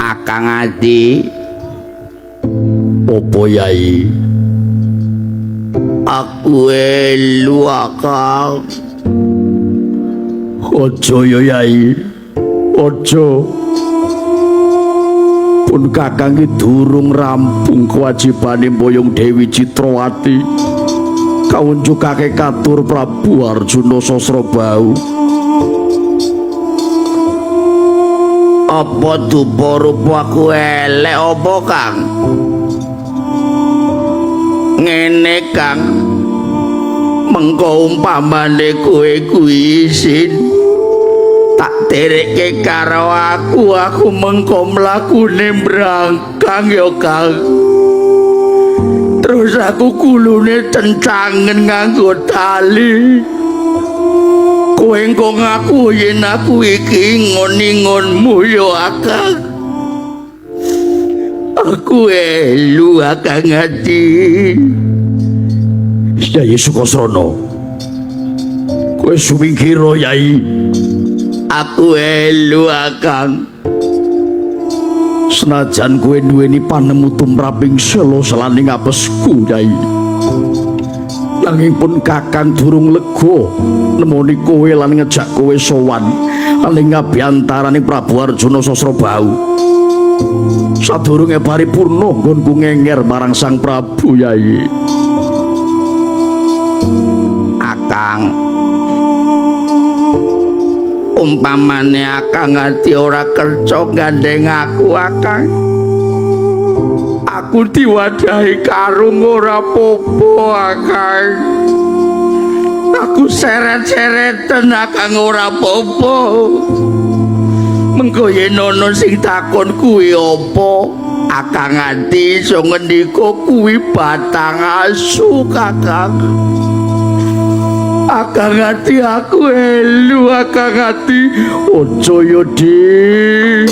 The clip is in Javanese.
Akang Adi. Opo Yai? Aku elu Akang. Ojo ya Yai. Ojo. Pun Kakang iki durung rampung kewajibane mboyong Dewi Citrawati. Kaunjukake katur Prabu Arjuna Sasrabau. Apa dupa rupa aku elek apa Kang? Ngene Kang, mengko umpamane kowe kuwi isin tak terekke karo aku mengko mlakune mbrangkang ya Kang. Terus aku kulune cencangen nganggo tali. Kowe engko ngaku yen aku iki ngon-ngonmu ya Akang. Aku elu Akang Adi. Yai Sukasrana. Kowe sumingkira Yai. Aku elu Akang. Senajan kowe duweni panemu tumraping sela selaning apesku Yai. Nanging pun Kakang durung lega nemoni kowe lan ngejak kowe sowan ning ngabiyantaraning Prabu Arjuna Sasrabau. Sadurunge paripurna nggonku ngenger marang Sang Prabu Yai. Akang, umpamane Akang Ati ora kerja gandeng aku Akang, aku diwadahi karung ora popo Akang. Aku seret-sereten Akang ora popo. Mengko yen ana sing takon kuwi apa, Akang Ati iso ngendika kuwi batang asu Kakang. Akang Ati aku elu Akang Ati. Aja ya Dik.